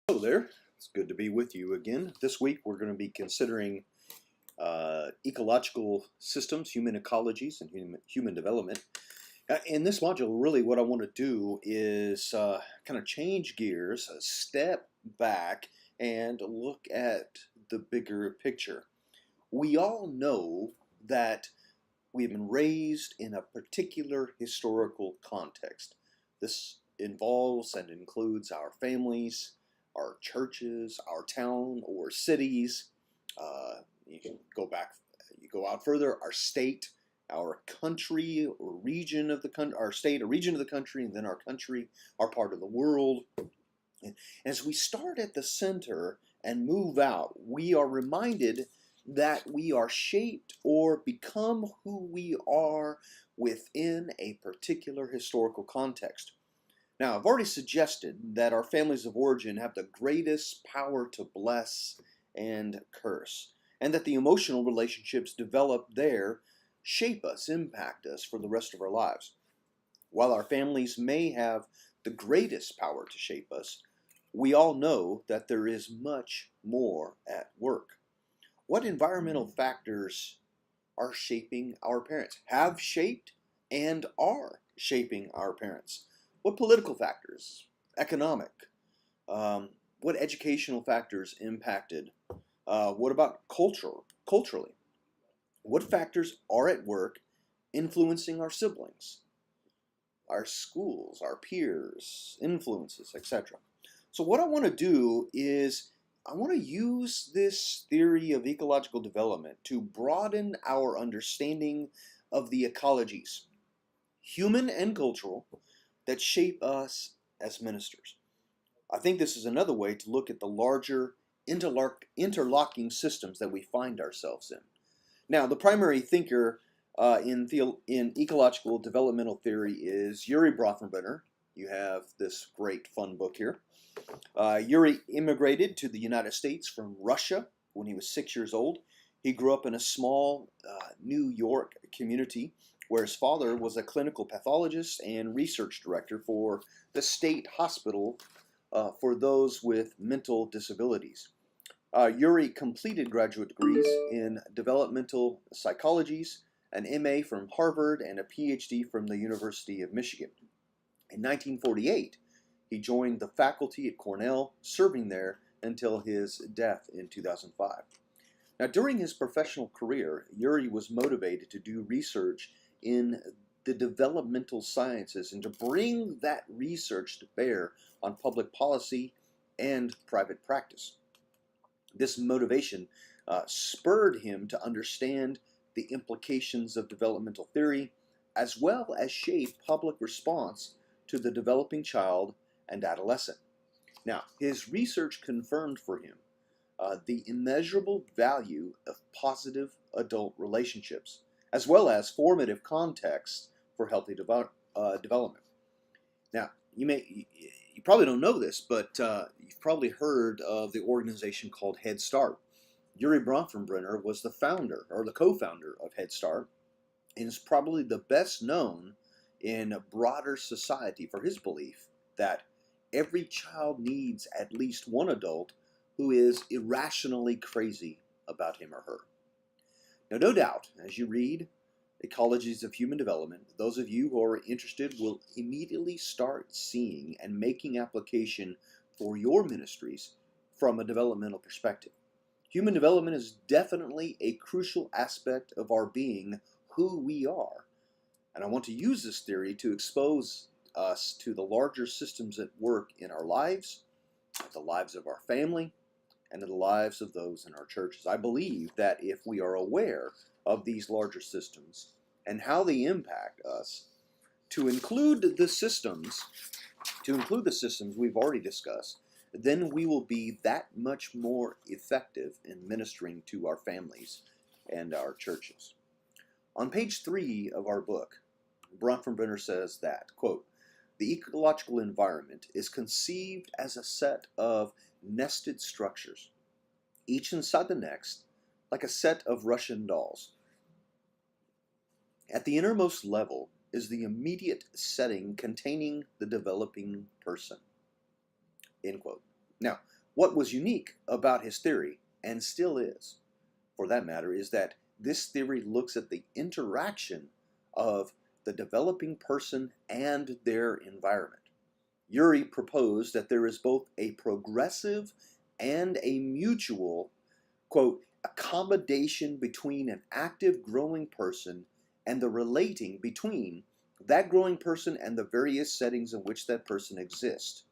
Hello there. It's good to be with you again. This week we're going to be considering ecological systems, human ecologies, and human development. In this module, really what I want to do is kind of change gears, step back, and look at the bigger picture. We all know that we have been raised in a particular historical context. This involves and includes our families, our churches, our town or cities. You can go back, you go out further, our state, our country or region of the country, our state, a region of the country, and then our country, our part of the world. And as we start at the center and move out, we are reminded that we are shaped or become who we are within a particular historical context. Now, I've already suggested that our families of origin have the greatest power to bless and curse, and that the emotional relationships developed there shape us, impact us for the rest of our lives. While our families may have the greatest power to shape us, we all know that there is much more at work. What environmental factors are shaping our parents, have shaped, and are shaping our parents? What political factors, economic, what educational factors impacted? What about culturally? What factors are at work influencing our siblings, our schools, our peers, influences, etc.? So what I want to do is I want to use this theory of ecological development to broaden our understanding of the ecologies, human and cultural, that shape us as ministers. I think this is another way to look at the larger interlocking systems that we find ourselves in. Now, the primary thinker in ecological developmental theory is Yuri Bronfenbrenner. You have this great fun book here. Yuri immigrated to the United States from Russia when he was 6 years old. He grew up in a small New York community where his father was a clinical pathologist and research director for the state hospital for those with mental disabilities. Yuri completed graduate degrees in developmental psychologies, an MA from Harvard, and a PhD from the University of Michigan. In 1948, he joined the faculty at Cornell, serving there until his death in 2005. Now, during his professional career, Yuri was motivated to do research in the developmental sciences and to bring that research to bear on public policy and private practice. This motivation spurred him to understand the implications of developmental theory, as well as shape public response to the developing child and adolescent. Now, his research confirmed for him the immeasurable value of positive adult relationships, as well as formative context for healthy development. Now, you probably don't know this, but you've probably heard of the organization called Head Start. Yuri Bronfenbrenner was the founder or the co-founder of Head Start, and is probably the best known in broader society for his belief that every child needs at least one adult who is irrationally crazy about him or her. Now, no doubt, as you read Ecologies of Human Development, those of you who are interested will immediately start seeing and making application for your ministries from a developmental perspective. Human development is definitely a crucial aspect of our being, who we are. And I want to use this theory to expose us to the larger systems at work in our lives, the lives of our family, and in the lives of those in our churches. I believe that if we are aware of these larger systems and how they impact us, to include the systems we've already discussed, then we will be that much more effective in ministering to our families and our churches. On page 3 of our book, Bronfenbrenner says that, quote, "The ecological environment is conceived as a set of nested structures, each inside the next, like a set of Russian dolls. At the innermost level is the immediate setting containing the developing person." End quote. Now, What was unique about his theory, and still is, for that matter, is that this theory looks at the interaction of the developing person and their environment. Urey proposed that there is both a progressive and a mutual, quote, accommodation between an active growing person and the relating between that growing person and the various settings in which that person exists,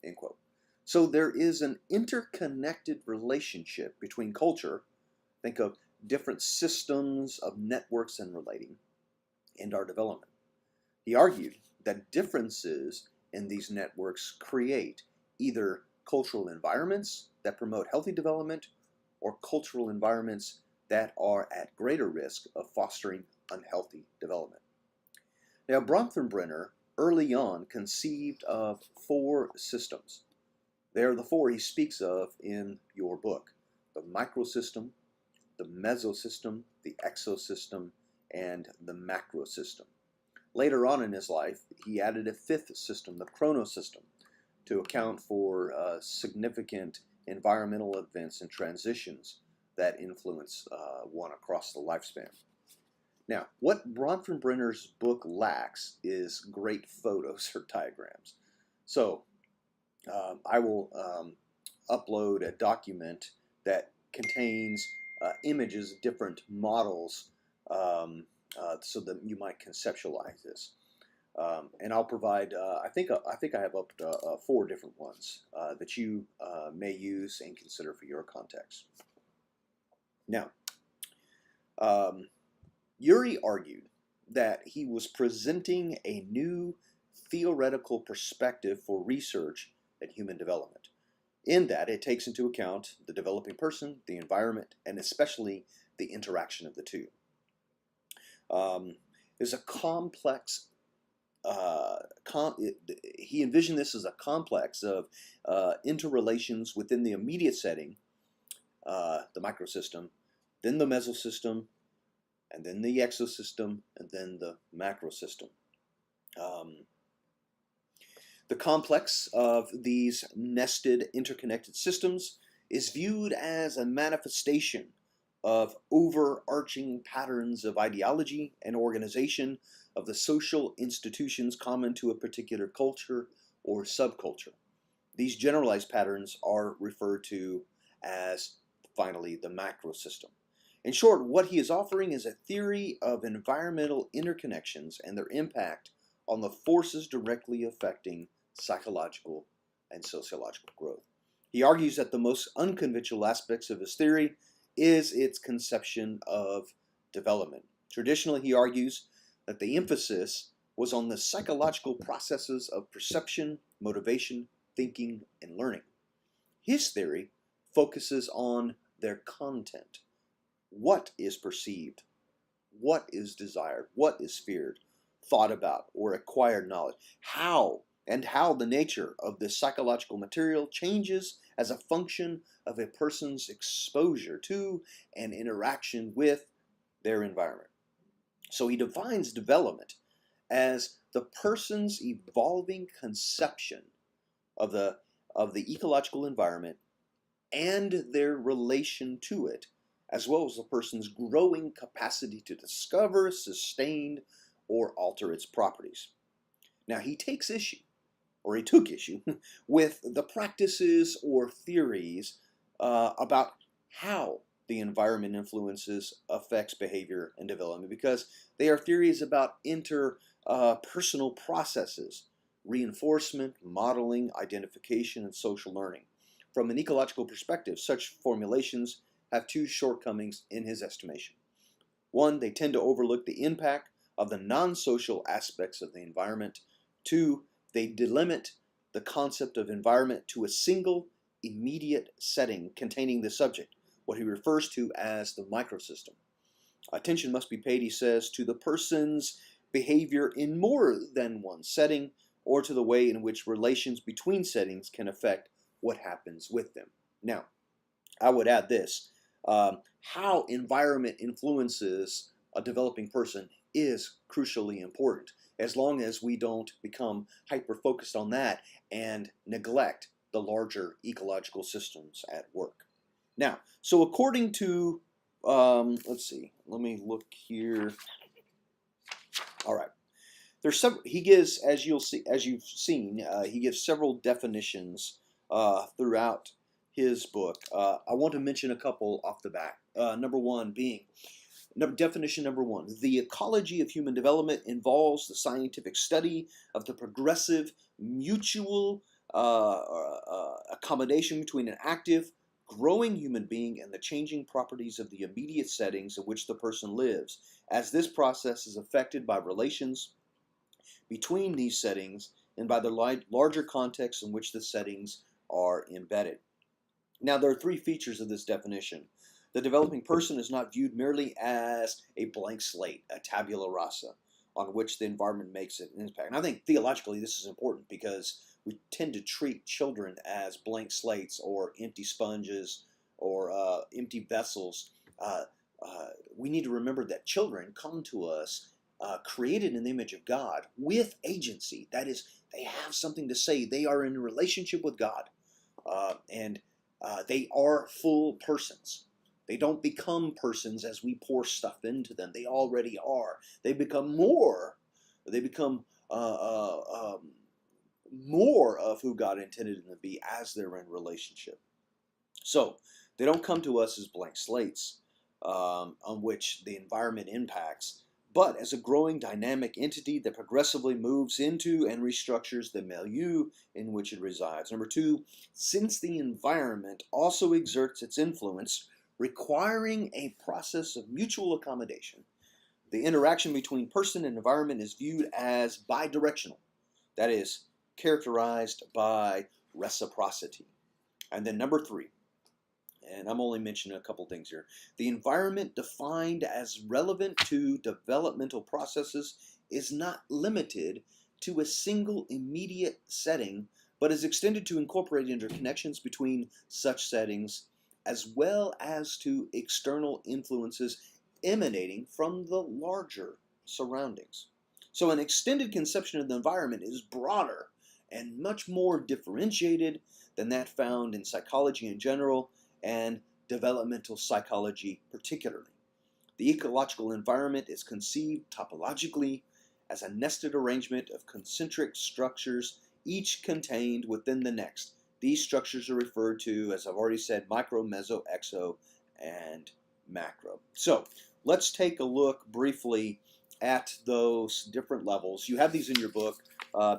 end quote. So there is an interconnected relationship between culture, think of different systems of networks and relating, and our development. He argued that differences in these networks create either cultural environments that promote healthy development or cultural environments that are at greater risk of fostering unhealthy development. Now, Bronfenbrenner early on conceived of 4 systems. They are the 4 he speaks of in your book: the microsystem, the mesosystem, the exosystem, and the macrosystem. Later on in his life, he added a 5th system, the chronosystem, to account for significant environmental events and transitions that influence one across the lifespan. Now, what Bronfenbrenner's book lacks is great photos or diagrams. So, I will upload a document that contains images, different models, so that you might conceptualize this. And I'll provide, I think I have up to 4 different ones that you may use and consider for your context. Now, Urey argued that he was presenting a new theoretical perspective for research and human development, in that it takes into account the developing person, the environment, and especially the interaction of the two. There's a complex, he envisioned this as a complex of interrelations within the immediate setting, the microsystem, then the mesosystem, and then the exosystem, and then the macrosystem. The complex of these nested, interconnected systems is viewed as a manifestation of overarching patterns of ideology and organization of the social institutions common to a particular culture or subculture. These generalized patterns are referred to as, finally, the macrosystem. In short, what he is offering is a theory of environmental interconnections and their impact on the forces directly affecting psychological and sociological growth. He argues that the most unconventional aspects of his theory is its conception of development. Traditionally, he argues that the emphasis was on the psychological processes of perception, motivation, thinking, and learning. His theory focuses on their content. What is perceived? What is desired? What is feared, thought about, or acquired knowledge? How the nature of this psychological material changes as a function of a person's exposure to and interaction with their environment. So he defines development as the person's evolving conception of the ecological environment and their relation to it, as well as the person's growing capacity to discover, sustain, or alter its properties. Now, he took issue with the practices or theories about how the environment influences, affects behavior and development, because they are theories about interpersonal processes, reinforcement, modeling, identification, and social learning. From an ecological perspective, such formulations have 2 shortcomings in his estimation. 1, they tend to overlook the impact of the non-social aspects of the environment. 2, they delimit the concept of environment to a single immediate setting containing the subject, what he refers to as the microsystem. Attention must be paid, he says, to the person's behavior in more than one setting, or to the way in which relations between settings can affect what happens with them. Now, I would add this. How environment influences a developing person is crucially important, as long as we don't become hyper-focused on that and neglect the larger ecological systems at work. Now, so according to, let's see, let me look here. All right. There's some. He gives, as you'll see, as you've seen, he gives several definitions throughout his book. I want to mention a couple off the bat. Number one being definition number one: the ecology of human development involves the scientific study of the progressive mutual accommodation between an active, growing human being and the changing properties of the immediate settings in which the person lives, as this process is affected by relations between these settings and by the larger context in which the settings are embedded. Now, there are three features of this definition. The developing person is not viewed merely as a blank slate, a tabula rasa, on which the environment makes an impact. And I think theologically this is important because we tend to treat children as blank slates or empty sponges or empty vessels. We need to remember that children come to us created in the image of God with agency. That is, they have something to say. They are in a relationship with God, and they are full persons. They don't become persons as we pour stuff into them. They already are. They become more. They become more of who God intended them to be as they're in relationship. So they don't come to us as blank slates on which the environment impacts, but as a growing dynamic entity that progressively moves into and restructures the milieu in which it resides. Number two, since the environment also exerts its influence, requiring a process of mutual accommodation, the interaction between person and environment is viewed as bidirectional, that is, characterized by reciprocity. And then number three, and I'm only mentioning a couple things here. The environment defined as relevant to developmental processes is not limited to a single immediate setting, but is extended to incorporate interconnections between such settings, as well as to external influences emanating from the larger surroundings. So an extended conception of the environment is broader and much more differentiated than that found in psychology in general and developmental psychology particularly. The ecological environment is conceived topologically as a nested arrangement of concentric structures, each contained within the next. These structures are referred to, as I've already said, micro, meso, exo, and macro. So let's take a look briefly at those different levels. You have these in your book,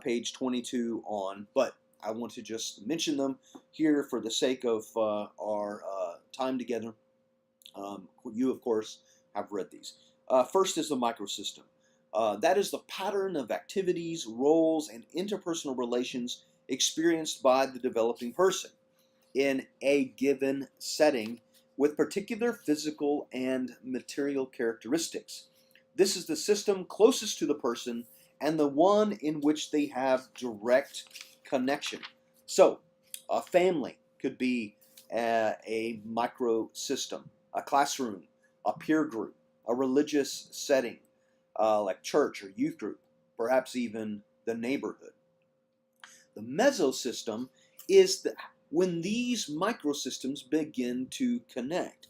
page 22 on, but I want to just mention them here for the sake of our time together. You, of course, have read these. First is the microsystem. That is the pattern of activities, roles, and interpersonal relations experienced by the developing person in a given setting with particular physical and material characteristics. This is the system closest to the person and the one in which they have direct connection. So, a family could be a microsystem, a classroom, a peer group, a religious setting like church or youth group, perhaps even the neighborhood. The mesosystem is when these microsystems begin to connect.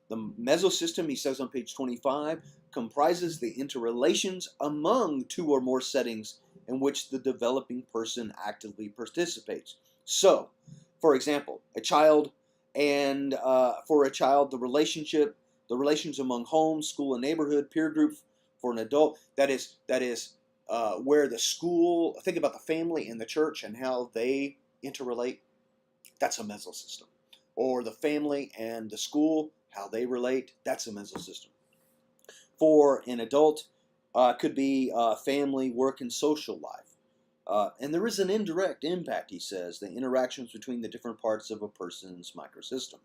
The mesosystem, he says on page 25, comprises the interrelations among two or more settings in which the developing person actively participates. So, for example, a child and for a child, the relations among home, school, and neighborhood, peer group for an adult, that is where the school, think about the family and the church and how they interrelate. That's a mesosystem. Or the family and the school, how they relate. That's a mesosystem. For an adult, could be family, work, and social life. And there is an indirect impact, he says, the interactions between the different parts of a person's microsystem.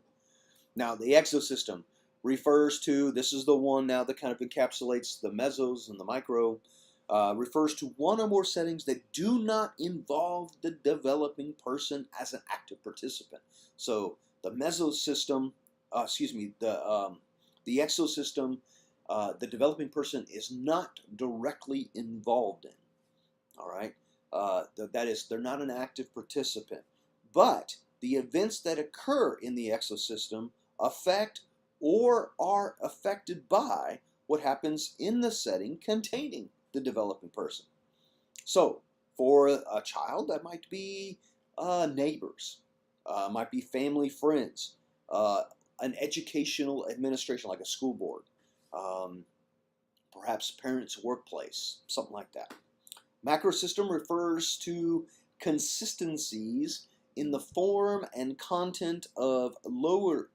Now, the exosystem refers to, this is the one now that kind of encapsulates the mesos and the micro, refers to one or more settings that do not involve the developing person as an active participant. So the mesosystem, the exosystem, the developing person is not directly involved in. All right, that is, they're not an active participant, but the events that occur in the exosystem affect or are affected by what happens in the setting containing the developing person. So, for a child, that might be neighbors, might be family, friends, uh, an educational administration like a school board, um, perhaps parents' workplace, something like that. Macrosystem refers to consistencies in the form and content of lower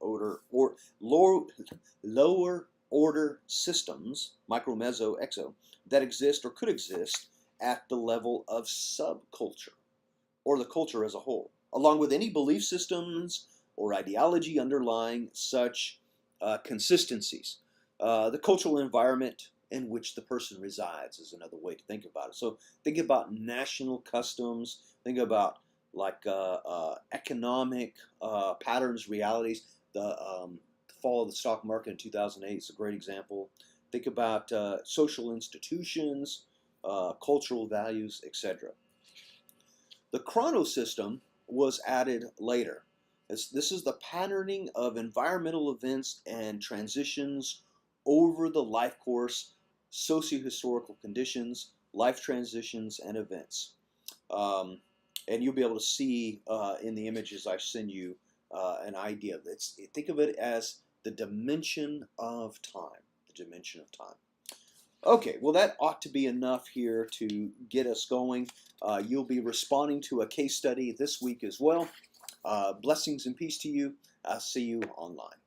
order systems, micro, meso, exo, that exist or could exist at the level of subculture or the culture as a whole, along with any belief systems or ideology underlying such consistencies. The cultural environment in which the person resides is another way to think about it. So think about national customs, think about like economic patterns, realities. The fall of the stock market in 2008 is a great example. Think about social institutions, cultural values, etc. The chronosystem was added later. This is the patterning of environmental events and transitions over the life course, socio-historical conditions, life transitions, and events. Um, and you'll be able to see in the images I send you an idea. Think of it as the dimension of time. The dimension of time. Okay, well, that ought to be enough here to get us going. You'll be responding to a case study this week as well. Blessings and peace to you. I'll see you online.